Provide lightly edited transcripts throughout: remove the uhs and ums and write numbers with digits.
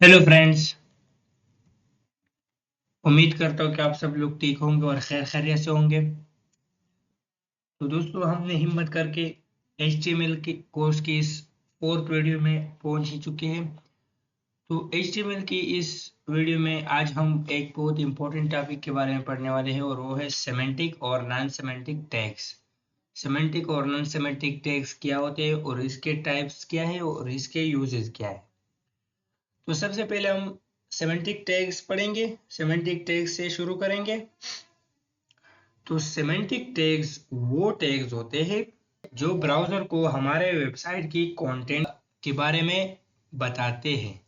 Hello friends. उम्मीद करता हूँ कि आप सब लोग ठीक होंगे और खैर खैरियत से होंगे। तो दोस्तों, हमने हिम्मत करके HTML के कोर्स की इस फोर्थ वीडियो में पहुंच ही चुके हैं। तो HTML की इस वीडियो में आज हम एक बहुत इंपॉर्टेंट टॉपिक के बारे में पढ़ने वाले हैं और वो है सेमेंटिक और नॉन सेमेंटिक टैग्स। सेमेंटिक और नॉन सेमेंटिक टैग्स क्या होते हैं और इसके टाइप्स क्या है और इसके यूजेस क्या है। तो सबसे पहले हम सेमेंटिक टैग्स पढ़ेंगे। सेमेंटिक टैग्स से शुरू करेंगे। तो सिमेंटिक टैग्स वो टैग्स होते हैं जो ब्राउज़र को हमारे वेबसाइट की कंटेंट के बारे में बताते हैं।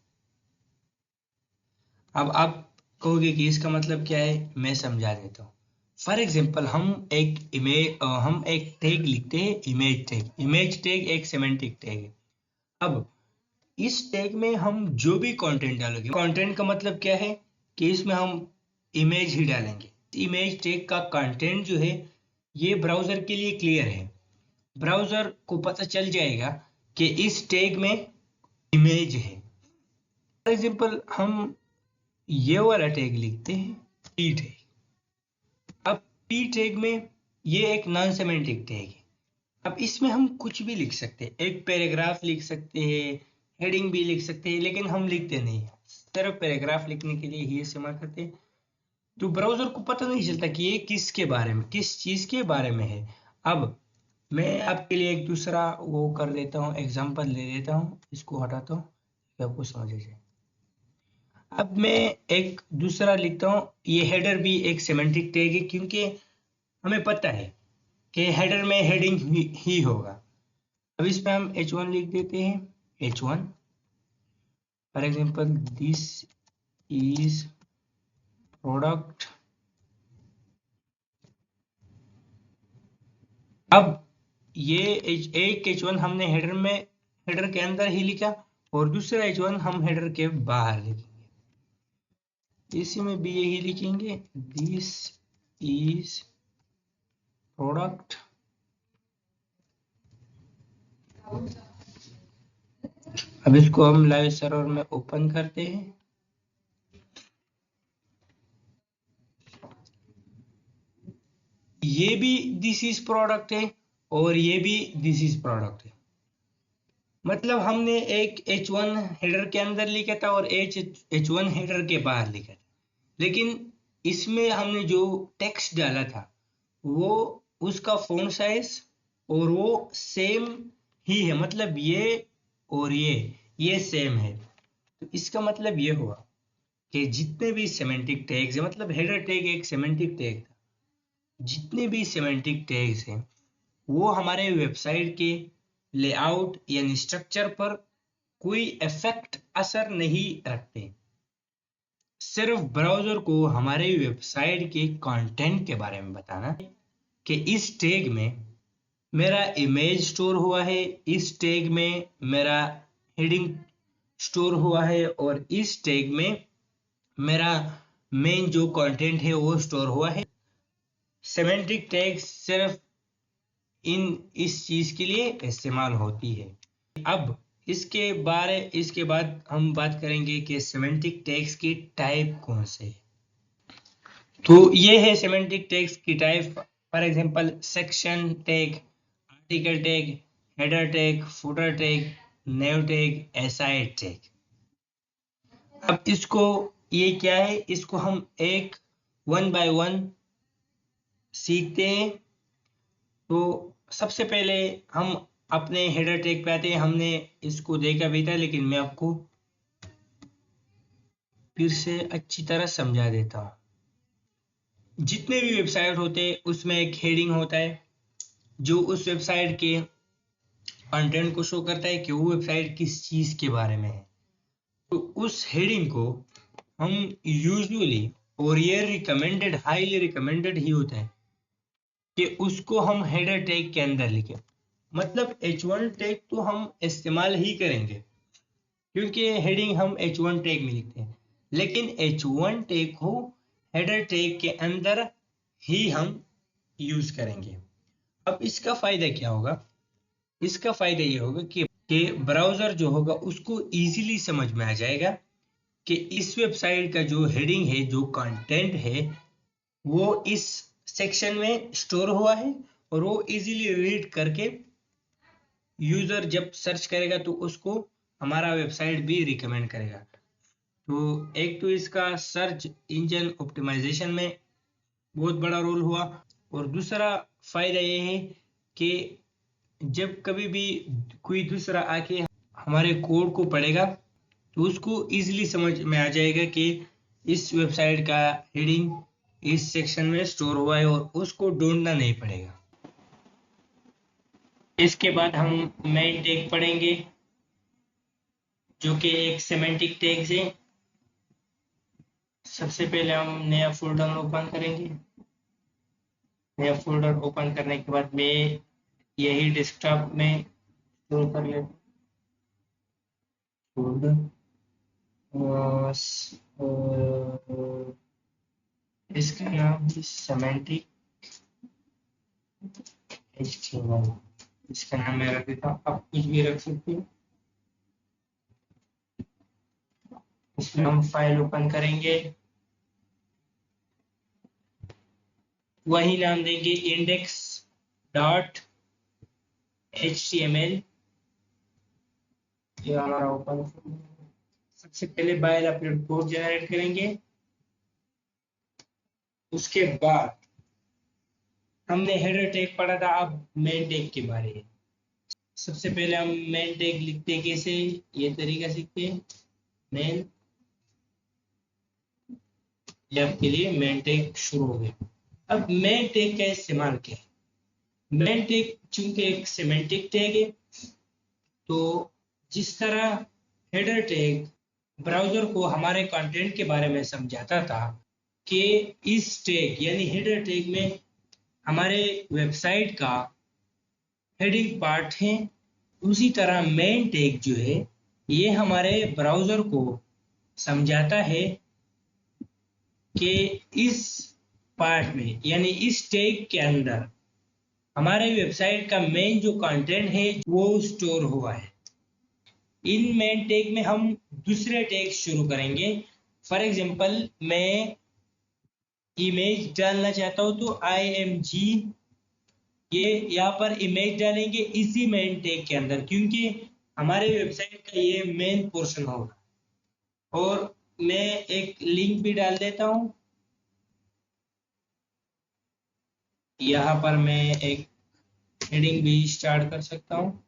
अब आप कहोगे कि इसका मतलब क्या है, मैं समझा देता हूँ। फॉर एग्जांपल हम एक टैग लिखते हैं, इमेज टैग। इमेज टैग एक सिमेंटिक टैग है। अब इस टैग में हम जो भी कंटेंट डालेंगे, कंटेंट का मतलब क्या है कि इसमें हम इमेज ही डालेंगे। इमेज टैग का कंटेंट जो है ये ब्राउज़र के लिए क्लियर है। ब्राउज़र को पता चल जाएगा कि इस टैग में इमेज है। फॉर एग्जांपल हम ये वाला टैग लिखते हैं, पी टैग। अब पी टैग में ये एक नॉन सेमेंटिक टैग है। अब इसमें हम कुछ भी लिख सकते हैं, एक पैराग्राफ लिख सकते हैं, हेडिंग भी लिख सकते हैं, लेकिन हम लिखते नहीं हैं। सिर्फ पैराग्राफ लिखने के लिए ही इस्तेमाल करते हैं। तो ब्राउज़र को पता नहीं चलता कि ये किसके बारे में, किस चीज़ के बारे में है। अब मैं आपके लिए एक दूसरा वो कर देता हूँ, एग्जांपल ले लेता हूँ, इसको हटाता हूँ कि आपको समझ आ जाए। अब मैं एक दूसरा लिखता हूँ। ये हेडर भी एक सिमेंटिक टैग है क्योंकि हमें पता है कि हेडर में हेडिंग ही होगा। अब इस पे हम H1 लिख देते हैं। H1 for example this is product. अब ये एक H1 हमने हेडर के अंदर ही लिखा और दूसरा H1 हम हेडर के बाहर लिखेंगे। इसी में भी यही लिखेंगे, दिस इज प्रोडक्ट। अब इसको हम लाइव सर्वर में ओपन करते हैं। ये भी दिस इज प्रोडक्ट है और ये भी दिस इज प्रोडक्ट है। मतलब हमने एक H1 हेडर के अंदर लिखा था और H1 हेडर के बाहर लिखा था, लेकिन इसमें हमने जो टेक्स्ट डाला था वो उसका फ़ॉन्ट साइज और वो सेम ही है। मतलब ये और ये सेम है। तो इसका मतलब ये हुआ कि जितने भी सेमेंटिक टैग्स है, मतलब हेडर टैग एक सेमेंटिक टैग था, जितने भी सेमेंटिक टैग्स हैं वो हमारे वेबसाइट के लेआउट यानी स्ट्रक्चर पर कोई इफेक्ट असर नहीं रखते। सिर्फ ब्राउज़र को हमारे वेबसाइट के कंटेंट के बारे में बताना है कि इस टैग में मेरा इमेज स्टोर हुआ है, इस टैग में मेरा हेडिंग स्टोर हुआ है और इस टैग में मेरा मेन जो कंटेंट है वो स्टोर हुआ है। सेमेंटिक टैग सिर्फ इस चीज के लिए इस्तेमाल होती है। अब इसके बाद हम बात करेंगे कि सेमेंटिक टैग्स की टाइप कौन से है। तो ये है सेमेंटिक टैग्स की type. For example section tag, article tag, header tag, footer tag, naive tag, aside tag. अब इसको, ये क्या है, इसको हम एक वन बाय वन सीखते हैं। तो सबसे पहले हम अपने हेडर टैग पे आते हैं। हमने इसको देखा भी था लेकिन मैं आपको फिर से अच्छी तरह समझा देता हूँ। जितने भी वेबसाइट होते हैं उसमें एक हेडिंग होता है जो उस वेबसाइट के कंटेंट को शो करता है कि वो वेबसाइट किस चीज के बारे में है। तो उस हेडिंग को हम यूजुअली, और ये रिकमेंडेड, हाईली रिकमेंडेड ही होता है कि उसको हम हेडर टैग के अंदर लिखें। मतलब H1 टैग तो हम इस्तेमाल ही करेंगे क्योंकि हेडिंग हम H1 टैग में लिखते हैं, लेकिन H1 टैग को हेडर टैग के अंदर ही हम यूज करेंगे। अब इसका फायदा क्या होगा? इसका फायदा ये होगा कि ब्राउजर जो होगा उसको इजीली समझ में आ जाएगा कि इस वेबसाइट का जो हेडिंग है, जो कंटेंट है, वो इस सेक्शन में स्टोर हुआ है और वो इजीली रीड करके यूजर जब सर्च करेगा तो उसको हमारा वेबसाइट भी रिकमेंड करेगा। तो एक तो इसका सर्च इंजन ऑप्टिमाइजेशन में बहुत बड़ा रोल हुआ, और दूसरा फायदा ये है कि जब कभी भी कोई दूसरा आके हमारे कोड को पढ़ेगा तो उसको इजीली समझ में आ जाएगा कि इस वेबसाइट का हेडिंग इस सेक्शन में स्टोर हुआ है और उसको ढूंढना नहीं पड़ेगा। इसके बाद हम मेन टैग पढ़ेंगे, जो कि एक सेमेंटिक टैग्स है। सबसे पहले हम नया फोल्डर ओपन करेंगे। नया फोल्डर ओपन करने के बाद मैं यही डेस्कटॉप में स्टोर कर लेता फोल्डर, और इसका नाम है सेमेंटिक HTML। इसका नाम मैं रख देता हूँ, आप कुछ भी रख सकते हो। इसमें हम फाइल ओपन करेंगे, वही नाम देंगे इंडेक्स डॉट HTML। ये हमारा ओपन। सबसे पहले बाइल अपलोड कोड जनरेट करेंगे। उसके बाद हमने हेडर टैग पढ़ा था, अब मेन टैग के बारे में। सबसे पहले हम मेन टैग लिखते कैसे, ये तरीका सीखते हैं। मेन, ये आपके लिए मेन टैग शुरू हो गया। अब मेन टैग का इस्तेमाल क्या है? मेन टैग चूंकि एक सिमेंटिक टैग है, तो जिस तरह हेडर टैग ब्राउजर को हमारे कंटेंट के बारे में समझाता था कि इस टैग यानी हेडर टैग में हमारे वेबसाइट का हेडिंग पार्ट है, उसी तरह मेन टैग जो है ये हमारे ब्राउजर को समझाता है कि इस पार्ट में यानी इस टैग के अंदर हमारे वेबसाइट का मेन जो कंटेंट है वो स्टोर हुआ है। इन मेन टैग में हम दूसरे टैग शुरू करेंगे। फॉर एग्जांपल मैं इमेज डालना चाहता हूँ तो IMG, ये यहाँ पर इमेज डालेंगे इसी मेन टैग के अंदर, क्योंकि हमारे वेबसाइट का ये मेन पोर्शन होगा। और मैं एक लिंक भी डाल देता हूँ। यहाँ पर मैं एक हेडिंग भी स्टार्ट कर सकता हूँ।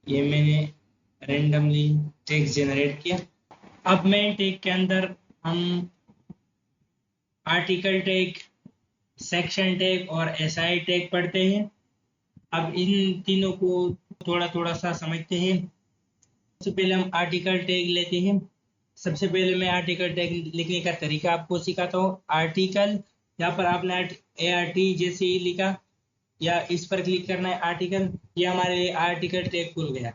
ये मैंने रेंडमली टेक्स्ट जनरेट किया। अब मेन टैग के अंदर हम आर्टिकल टैग, सेक्शन टैग और SI टैग पढ़ते हैं। अब इन तीनों को थोड़ा थोड़ा सा समझते हैं। सबसे पहले हम आर्टिकल टैग लेते हैं। सबसे पहले मैं आर्टिकल टैग लिखने का तरीका आपको सिखाता हूँ। आर्टिकल, यहाँ पर आपने ART जैसे ही लिखा या इस पर क्लिक करना है आर्टिकल, ये हमारे आर्टिकल टैग खुल गया।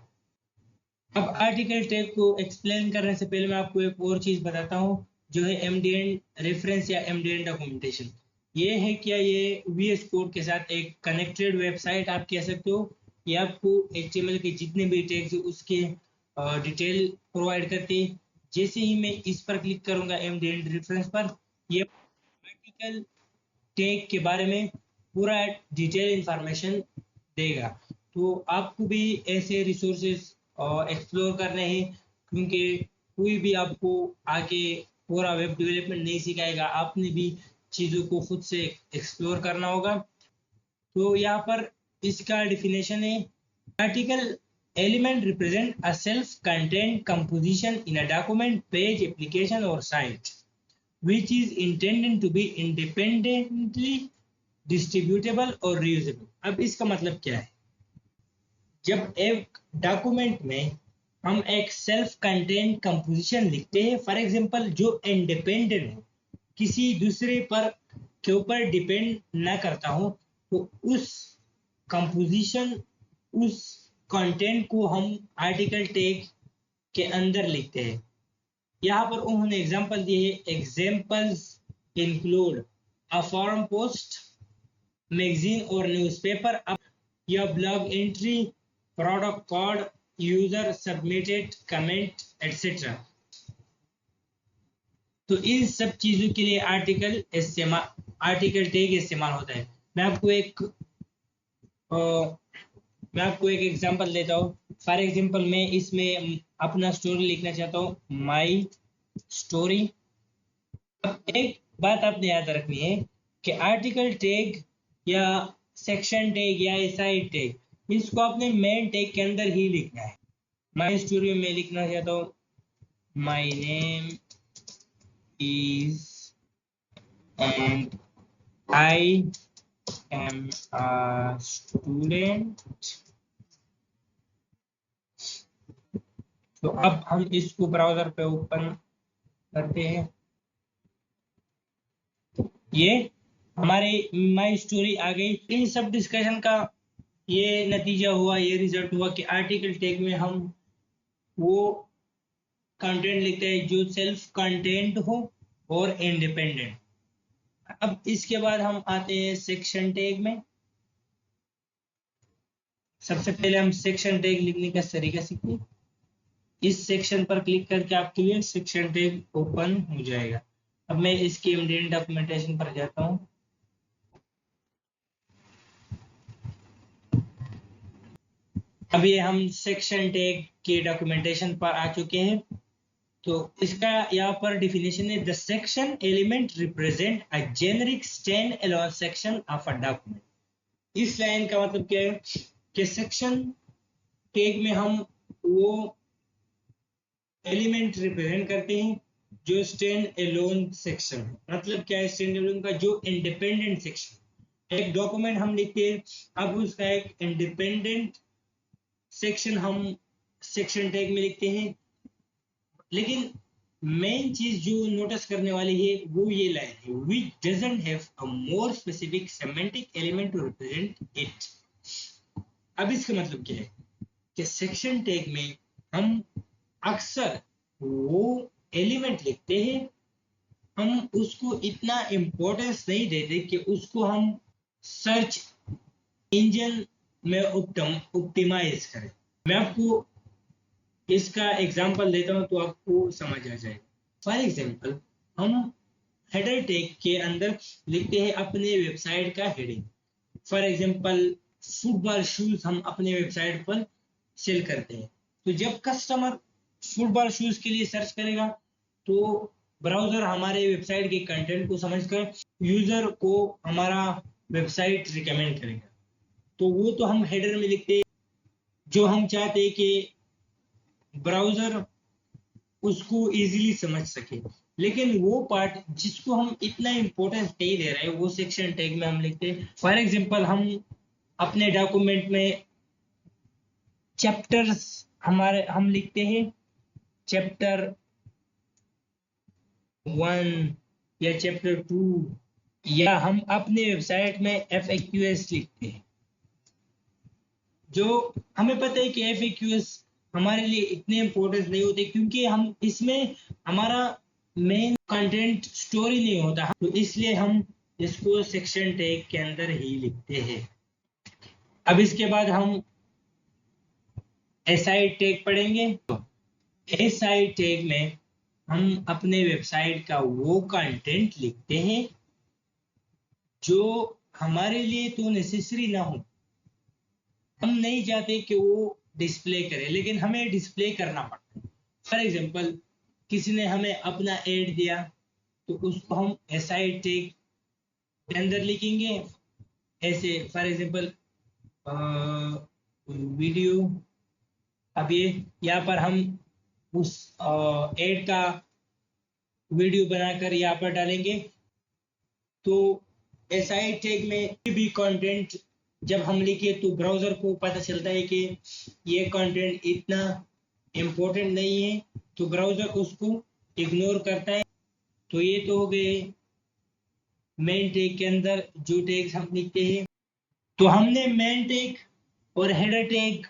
अब आर्टिकल टैग को एक्सप्लेन करने से पहले मैं आपको एक और चीज बताता हूँ, जो है MDN रेफरेंस या MDN डॉक्यूमेंटेशन। ये है क्या, ये VS कोड के साथ एक कनेक्टेड वेबसाइट आप कह सकते हो। ये आपको HTML के जितने भी टैग्स है उसके डिटेल प्रोवाइड करती है। जैसे ही मैं इस पर क्लिक करूंगा MDN रेफरेंस पर, ये आर्टिकल टैग के बारे में पूरा डिटेल इंफॉर्मेशन देगा। तो आपको भी ऐसे रिसोर्सेज एक्सप्लोर करने हैं, क्योंकि कोई भी आपको आके पूरा वेब डेवलपमेंट नहीं सिखाएगा, आपने भी चीज़ों को खुद से एक्सप्लोर करना होगा। तो यहाँ पर इसका डिफिनेशन है, article element represent a self content composition in a document, page, application और site which is intended to be independently distributable और reusable। अब इसका मतलब क्या है? जब एक डॉक्यूमेंट में हम एक सेल्फ कंटेंट कंपोजिशन लिखते हैं, फॉर एग्जांपल जो इंडिपेंडेंट हो, किसी दूसरे पर के ऊपर डिपेंड ना करता हो, तो उस कंपोजिशन, उस कंटेंट को हम आर्टिकल टैग के अंदर लिखते हैं। यहाँ पर उन्होंने एग्जांपल दिए हैं। Examples include a forum post, magazine और न्यूज़पेपर, या blog entry, product code, user submitted comment etcetera. तो इन सब चीजों के लिए आर्टिकल टैग इस्तेमाल होता है। मैं आपको एक एग्जांपल देता हूँ। फॉर एग्जांपल मैं इसमें अपना स्टोरी लिखना चाहता हूँ, माई स्टोरी। अब एक बात आपने याद रखनी है कि आर्टिकल टैग या सेक्शन टैग या एसआई टैग, इसको आपने मेन टैग के अंदर ही लिखना है। माई स्टोरी में लिखना चाहता हूँ, my name is and I am a student। तो अब हम इसको ब्राउजर पे ओपन करते हैं। ये हमारी माई स्टोरी आ गई। इन सब डिस्कशन का ये नतीजा हुआ, ये रिजल्ट हुआ कि आर्टिकल टैग में हम वो कंटेंट लिखते हैं जो सेल्फ कंटेंट हो और इंडिपेंडेंट। अब इसके बाद हम आते हैं सेक्शन टैग में। सबसे पहले हम सेक्शन टैग लिखने का तरीका सीखते। इस सेक्शन पर क्लिक करके आपके लिए सेक्शन टैग ओपन हो जाएगा। अब मैं इसकी एमडीएन डॉक्यूमेंटेशन पर जाता हूं। अब ये हम सेक्शन टैग के डॉक्यूमेंटेशन पर आ चुके हैं। तो इसका यहाँ पर डिफिनेशन है, the section element represent a generic stand alone section of a document. इस लाइन का मतलब क्या है कि सेक्शन टैग में हम वो एलिमेंट रिप्रेजेंट करते हैं जो स्टैंड अलोन सेक्शन है। मतलब क्या है स्टैंड अलोन का, जो इंडिपेंडेंट सेक्शन। एक डॉक्यूमेंट हम लिखते हैं, अब उसका एक इंडिपेंडेंट सेक्शन हम सेक्शन टैग में लिखते हैं। लेकिन मेन चीज जो नोटिस करने वाली है वो ये लाइन है, which doesn't have a more specific semantic element to represent it। अब इसका मतलब क्या है कि सेक्शन टैग में हम अक्सर वो एलिमेंट लिखते हैं, हम उसको इतना इम्पोर्टेंस नहीं देते कि उसको हम सर्च इंजन में ऑप्टिमाइज करें। मैं आपको इसका एग्जांपल देता हूं तो आपको समझ आ जाएगा। फॉर एग्जांपल हम हेडर टैग के अंदर लिखते हैं अपने वेबसाइट का heading. For example football shoes हम अपने वेबसाइट पर सेल करते हैं। तो जब कस्टमर फुटबॉल शूज के लिए सर्च करेगा तो ब्राउजर हमारे वेबसाइट के कंटेंट को समझकर यूजर को हमारा वेबसाइट रिकमेंड करेगा। तो वो तो हम हेडर में लिखते हैं, जो हम चाहते हैं कि ब्राउजर उसको इजीली समझ सके। लेकिन वो पार्ट जिसको हम इतना इंपॉर्टेंस नहीं दे रहे हैं वो सेक्शन टैग में हम लिखते हैं। फॉर एग्जांपल हम अपने डॉक्यूमेंट में चैप्टर्स हम लिखते हैं, चैप्टर 1 या चैप्टर 2, या हम अपने वेबसाइट में FAQs लिखते हैं। जो हमें पता है कि FAQs हमारे लिए इतने इंपॉर्टेंट नहीं होते क्योंकि हम इसमें हमारा मेन कंटेंट स्टोरी नहीं होता, तो इसलिए हम इसको सेक्शन टैग के अंदर ही लिखते हैं। अब इसके बाद हम SI टैग पढ़ेंगे। तो SI टैग में हम अपने वेबसाइट का वो कंटेंट लिखते हैं जो हमारे लिए तो नेसेसरी ना हो। हम नहीं चाहते कि वो डिस्प्ले करे लेकिन हमें डिस्प्ले करना पड़ता है। फॉर एग्जांपल किसी ने हमें अपना एड दिया तो उसको हम SI टैग के अंदर लिखेंगे। ऐसे फॉर एग्जांपल वीडियो। अब ये यहाँ पर हम उस एड का वीडियो बनाकर यहाँ पर डालेंगे। तो SI टैग में भी कंटेंट जब हम लिखे तो ब्राउजर को पता चलता है कि ये कंटेंट इतना इम्पोर्टेंट नहीं है, तो ब्राउजर उसको इग्नोर करता है। तो ये तो हो गए मेन टैग के अंदर जो टैग्स हम लिखते हैं। तो हमने मेन टैग और हेडर टैग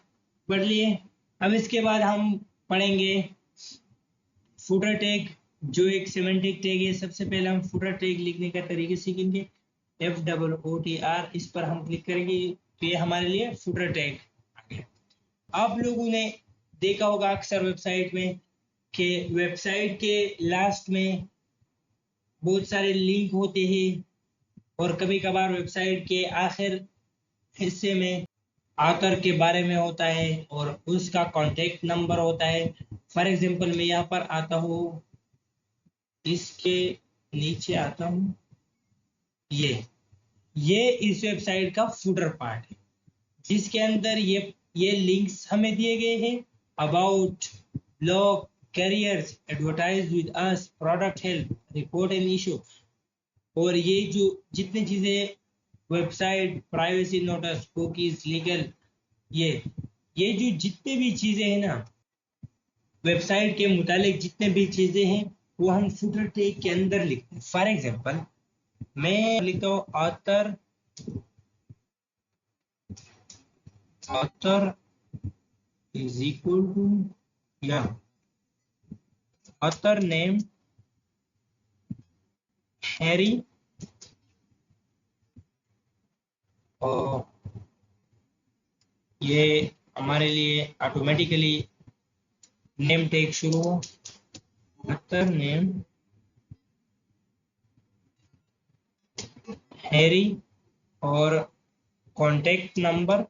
पढ़ लिए। अब इसके बाद हम पढ़ेंगे फुटर टैग, जो एक सिमेंटिक टैग है। सबसे पहले हम फुटर टैग लिखने का तरीके सीखेंगे। FOOTR, इस पर हम क्लिक करेंगे तो ये हमारे लिए फुटर टैग आ गया। आप लोगों ने देखा होगा अक्सर वेबसाइट में कि वेबसाइट के लास्ट में बहुत सारे लिंक होते हैं, और कभी कभार वेबसाइट के आखिर हिस्से में ऑथर के बारे में होता है और उसका कॉन्टेक्ट नंबर होता है। फॉर एग्जांपल मैं यहाँ पर आता हूँ, इसके नीचे आता हूँ, ये इस वेबसाइट का फुटर पार्ट है, जिसके अंदर ये लिंक्स हमें दिए गए हैं। About, blog, carriers, advertise with us, product help, report and issue. और ये जो जितनी चीजें, website, privacy notice, cookies, legal, ये जो जितने भी चीजें हैं ना, वेबसाइट के मुतालिक जितने भी चीजें हैं, वो हम फुटर टैग के अंदर लिखते हैं। फॉर एग्जांपल मैं लिखता हूँ ऑथर इज इक्वल टू, या ऑथर नेम हैरी, और ये हमारे लिए ऑटोमेटिकली नेम टैग शुरू हो, ऑथर नेम हैरी, और कॉन्टेक्ट नंबर,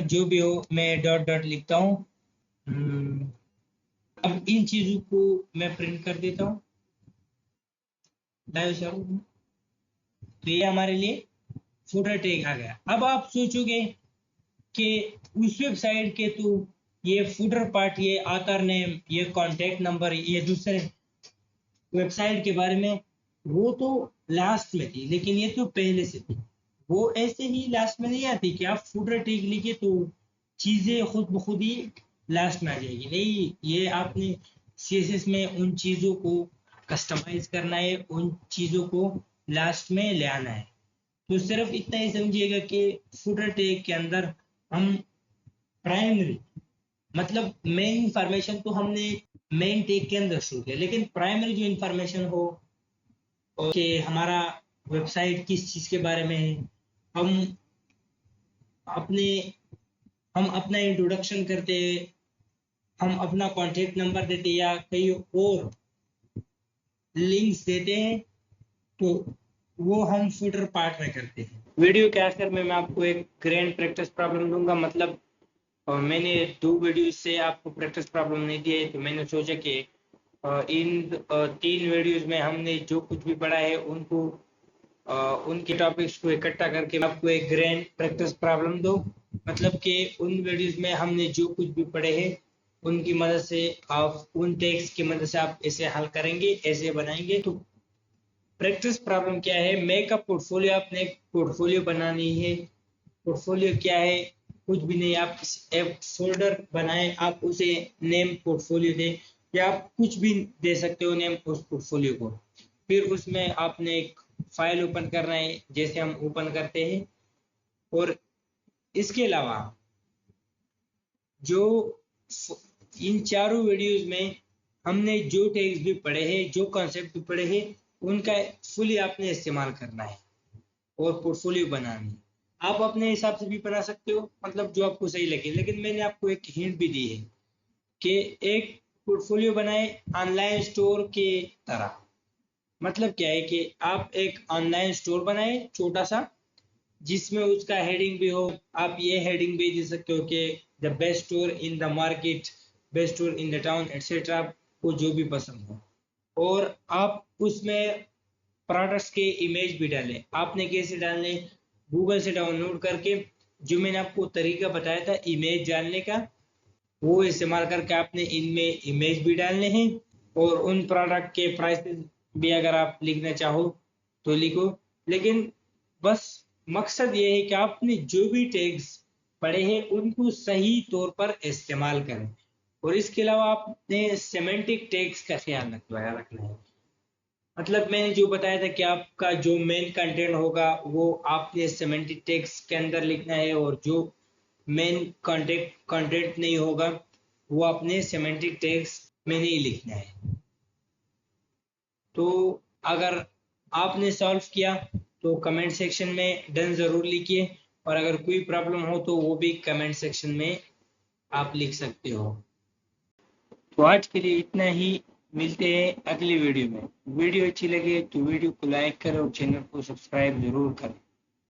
जो भी हो मैं डॉट डॉट लिखता हूँ। अब इन चीजों को मैं प्रिंट कर देता हूँ। तो ये हमारे लिए फुटर टैग आ गया। अब आप सोचोगे कि उस वेबसाइट के तो ये फुटर पार्ट, ये ऑथर नेम, ये कॉन्टेक्ट नंबर, ये दूसरे वेबसाइट के बारे में, वो तो लास्ट में थी, लेकिन ये तो पहले से थी। वो ऐसे ही लास्ट में नहीं आती कि आप फुटर टैग लिखे तो चीजें खुद ब खुद ही लास्ट में आ जाएगी। नहीं, ये आपने सीएसएस में उन चीजों को कस्टमाइज करना है, उन चीजों को लास्ट में ले आना है। तो सिर्फ इतना ही समझिएगा कि फुटर टैग के अंदर हम प्राइमरी, मतलब मेन इंफॉर्मेशन तो हमने मेन टैग के अंदर शुरू किया, लेकिन प्राइमरी जो इंफॉर्मेशन हो, कि हमारा वेबसाइट किस चीज के बारे में है, हम अपने हम अपना इंट्रोडक्शन करते हैं, हम अपना कॉन्टेक्ट नंबर देते हैं या कई और लिंक्स देते हैं, तो वो हम फुटर पार्ट में करते हैं। वीडियो के आखिर में मैं आपको एक ग्रैंड प्रैक्टिस प्रॉब्लम दूंगा। मतलब मैंने 2 वीडियो से आपको प्रैक्टिस प्रॉब्लम नहीं दिया है, तो मैंने सोचा कि इन 3 वीडियोस में हमने जो कुछ भी पढ़ा है उनको उनके टॉपिक्स को इकट्ठा करके मैं आपको एक ग्रैंड प्रैक्टिस प्रॉब्लम दो। मतलब कि उन वीडियोस में हमने जो कुछ भी पढ़े हैं उनकी मदद से, आप उन टेक्स्ट की मदद से आप इसे हल करेंगे, ऐसे बनाएंगे। तो प्रैक्टिस प्रॉब्लम क्या है? Make a portfolio. आपने एक पोर्टफोलियो बनानी है। पोर्टफोलियो क्या है? कुछ भी नहीं, आप एक फोल्डर बनाएं, आप उसे नेम पोर्टफोलियो दें, या आप कुछ भी दे सकते हो नेम उस पोर्टफोलियो को। फिर उसमें आपने एक फाइल ओपन करना है, जैसे हम ओपन करते हैं। और इसके अलावा जो इन चारों वीडियोस में हमने जो टैग्स भी पढ़े हैं, जो कॉन्सेप्ट भी पढ़े हैं, उनका फुली आपने इस्तेमाल करना है और पोर्टफोलियो बनानी है। आप अपने हिसाब से भी बना सकते हो, मतलब जो आपको सही लगे, लेकिन मैंने आपको एक हिंट भी दी है कि एक पोर्टफोलियो बनाए ऑनलाइन स्टोर के तरह। मतलब क्या है कि आप एक ऑनलाइन स्टोर बनाए छोटा सा, जिसमें उसका हेडिंग भी हो। आप ये हेडिंग भी दे सकते हो कि the best store in the market, best store in the town, etcetera, आपको जो भी पसंद हो। और आप उसमें प्रोडक्ट्स के इमेज भी डालें। आपने कैसे डालने? गूगल से डाउनलोड करके, जो मैंने आपको तरीका बताया था इमेज डालने का, वो इस्तेमाल करके आपने इनमें इमेज भी डालने हैं। और उन प्रोडक्ट के प्राइसेस भी अगर आप लिखना चाहो तो लिखो। लेकिन बस मकसद ये है कि आपने जो भी टैग्स पढ़े हैं उनको सही तौर पर इस्तेमाल करें। और इसके अलावा आपने सेमेंटिक टैग्स का ख्याल रखना है। मतलब मैंने जो बताया था कि आपका जो मेन कंटेंट होगा वो आपने सेमेंटिक टैग्स के अंदर लिखना है, और जो मेन कंटेंट नहीं होगा वो आपने सेमेंटिक टैग्स में नहीं लिखना है। तो अगर आपने सॉल्व किया तो कमेंट सेक्शन में डन ज़रूर लिखिए, और अगर कोई प्रॉब्लम हो तो वो भी कमेंट सेक्शन में आप लिख सकते हो। तो आज के लिए इतना ही, मिलते हैं अगली वीडियो में। वीडियो अच्छी लगे तो वीडियो को लाइक करें और चैनल को सब्सक्राइब जरूर करें।